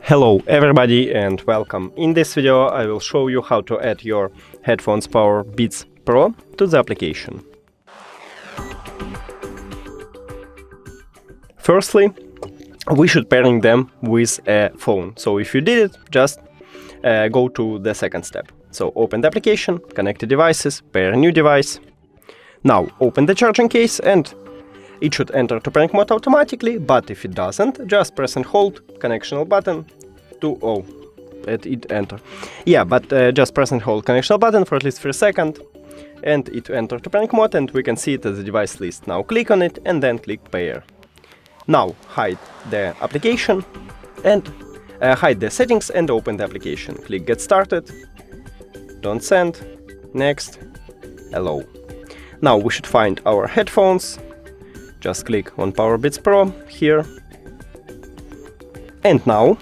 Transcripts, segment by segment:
Hello everybody and welcome. In this video I will show you how to add your headphones Powerbeats Pro to the application. Firstly, we should pairing them with a phone. So if you did it, just go to the second step. So open the application, connect the devices, pair a new device. Now open the charging case and it should enter to pairing mode automatically, but if it doesn't, just press and hold connectional button to let it enter. Yeah, but just press and hold connectional button for at least 3 seconds and it enter to pairing mode and we can see it as a device list. Now click on it and then click pair. Now hide the application and hide the settings and open the application. Click get started, don't send, next, allow. Now we should find our headphones. Just click on Powerbeats Pro here. And now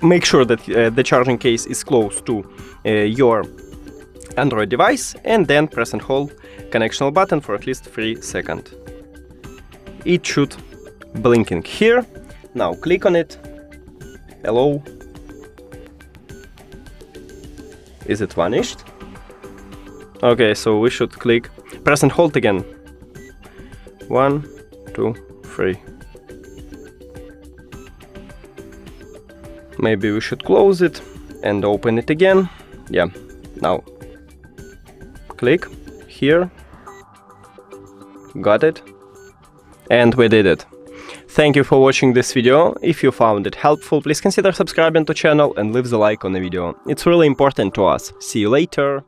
make sure that the charging case is close to your Android device and then press and hold connectional button for at least 3 seconds. It should blinking here. Now click on it. Hello. Is it vanished? Okay, so we should click, press and hold again. 1, 2, 3. Maybe we should close it and open it again. Yeah, now click here. Got it. And we did it. Thank you for watching this video. If you found it helpful, please consider subscribing to the channel and leave the like on the video. It's really important to us. See you later.